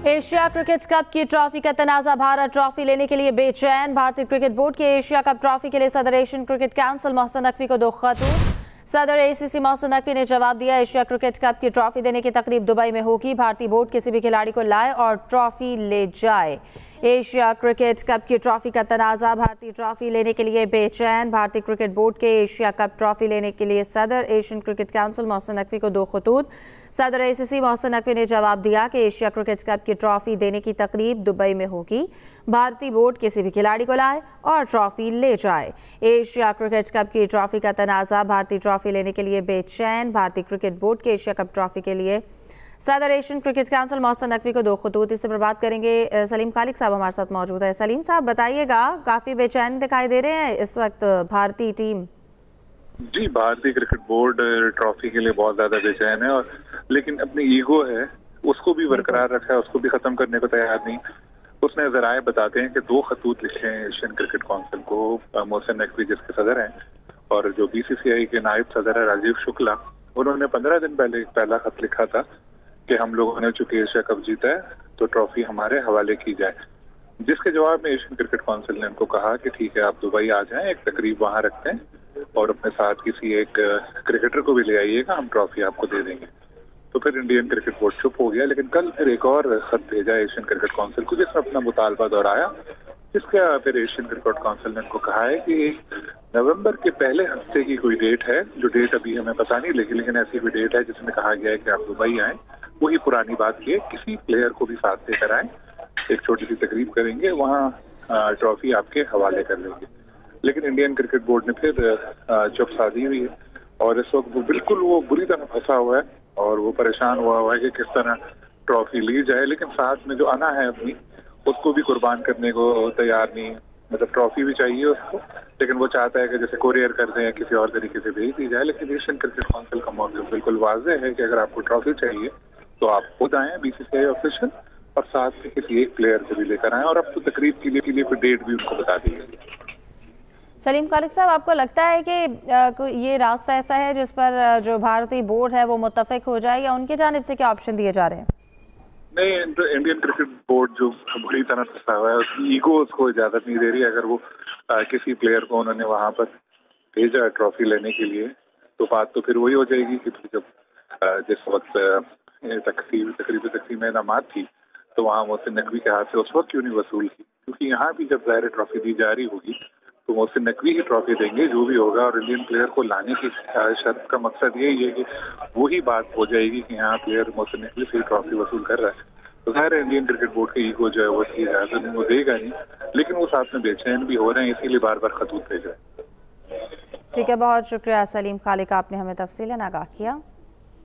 Asia cricket cup की trophy का तनाज़ा, Bharat trophy लेने के लिए बेचैन। भारतीय क्रिकेट बोर्ड के एशिया कप ट्रॉफी के लिए सदर Asian cricket council Mohsin Naqvi को 2 खतूत। सदर एसीसी मोहसिन नकवी ने जवाब दिया, एशिया क्रिकेट कप की ट्रॉफी देने की तकरीब दुबई में होगी। भारतीय बोर्ड किसी भी खिलाड़ी को लाए और ट्रॉफी ले जाए। एशिया क्रिकेट कप की ट्रॉफी का तनाज़ा, भारतीय ट्रॉफी लेने के लिए बेचैन। भारतीय क्रिकेट बोर्ड के एशिया कप ट्रॉफी लेने के लिए सदर Asian cricket council Mohsin Naqvi को 2 खतूत। सदर एसीसी मोहसिन नकवी ने जवाब दिया कि एशिया क्रिकेट कप की ट्रॉफी देने की तकरीब दुबई में होगी। भारतीय बोर्ड किसी भी खिलाड़ी को लाए और ट्रॉफी ले जाए। एशिया क्रिकेट कप की ट्रॉफी का तनाज़ा, भारतीय ट्रॉफी लेने के लिए बेचैन। भारतीय क्रिकेट बोर्ड के एशिया कप ट्रॉफी के लिए सदर Asian cricket council Mohsin Naqvi को 2 खतूत। इससे पर बात करेंगे, सलीम खालिक साहब हमारे साथ मौजूद है। सलीम साहब बताइएगा, काफ़ी बेचैन दिखाई दे रहे हैं इस वक्त भारतीय टीम। जी, भारतीय क्रिकेट बोर्ड ट्रॉफी के लिए बहुत ज्यादा बेचैन है, और लेकिन अपनी ईगो है उसको भी बरकरार रखा है, उसको भी खत्म करने को तैयार नहीं। उसने जराए बताते हैं कि 2 खतूत लिखे हैं एशियन क्रिकेट काउंसिल को, मोहसिन नकवी जिसके सदर हैं, और जो बीसीसीआई के नायब सदर है राजीव शुक्ला, उन्होंने 15 दिन पहले एक पहला खत लिखा था कि हम लोगों ने चूंकि एशिया कप जीता है तो ट्रॉफी हमारे हवाले की जाए। जिसके जवाब में एशियन क्रिकेट काउंसिल ने उनको कहा कि ठीक है, आप दुबई आ जाएं, एक तकरीब वहां रखते हैं और अपने साथ किसी एक क्रिकेटर को भी ले आइएगा, हम ट्रॉफी आपको दे देंगे। तो फिर इंडियन क्रिकेट बोर्ड चुप हो गया, लेकिन कल फिर एक और खत भेजा एशियन क्रिकेट काउंसिल को जिसमें अपना मुतालबा दोहराया। जिसका फिर एशियन क्रिकेट काउंसिल ने उनको कहा है कि नवंबर के पहले हफ्ते की कोई डेट है, जो डेट अभी हमें पता नहीं लगी, लेकिन ऐसी कोई डेट है जिसमें कहा गया है कि आप दुबई आए। वही पुरानी बात की है, किसी प्लेयर को भी साथ लेकर आए, एक छोटी सी तकरीब करेंगे, वहाँ ट्रॉफी आपके हवाले कर लेंगे। लेकिन इंडियन क्रिकेट बोर्ड ने फिर चुप साधी हुई है, और इस वक्त वो बुरी तरह फंसा हुआ है, और वो परेशान हुआ है कि किस तरह ट्रॉफी ली जाए, लेकिन साथ में जो आना है अपनी उसको भी कुर्बान करने को तैयार नहीं है। मतलब ट्रॉफी भी चाहिए उसको, लेकिन वो चाहता है कि जैसे कोरियर कर दें या किसी और तरीके से भेज दी जाए। लेकिन एशियन क्रिकेट काउंसिल का मौक़िफ़ बिल्कुल वाज़ेह है कि अगर आपको ट्रॉफी चाहिए तो आप खुद आएँ, बीसीसीआई ऑफिशियल, और साथ में किसी एक प्लेयर को भी लेकर आएँ, और अब तो तकरीब के लिए कोई डेट भी उनको बता दी गई। सलीम खालिक साहब, आपको लगता है कि ये रास्ता ऐसा है जिस पर जो भारतीय बोर्ड है वो मुत्तफिक हो जाए, या उनकी जानिब से क्या ऑप्शन दिए जा रहे हैं? नहीं, इंडियन क्रिकेट बोर्ड जो बुरी तरह फंसा हुआ है, उसकी ईगो उसको इजाजत नहीं दे रही। अगर वो किसी प्लेयर को उन्होंने वहां पर भेजा ट्रॉफी लेने के लिए, तो बात तो फिर वही हो जाएगी कि जब जिस वक्त तकसीम इनामात थी तो वहाँ मोहसिन नकवी के हाथ से उस वक्त क्यों नहीं वसूल की, क्योंकि यहाँ भी जब ज़ाहिर ट्रॉफी दी जा रही होगी तो मोहसिन नकवी ही ट्रॉफी देंगे जो भी होगा। और इंडियन प्लेयर को लाने की शर्त का मकसद यही है कि वही बात हो जाएगी कि यहाँ प्लेयर मोहसिन नकवी से ट्रॉफी वसूल कर रहा है। तो ज़ाहिर है इंडियन क्रिकेट बोर्ड के ईगो जो है वो इसकी इजाजत वो देगा नहीं, लेकिन वो साथ में बेचैन भी हो रहे हैं, इसीलिए बार बार खतूत भेज रहे हैं। ठीक है, बहुत शुक्रिया सलीम खालिक, आपने हमें तफसीलन आगाह किया।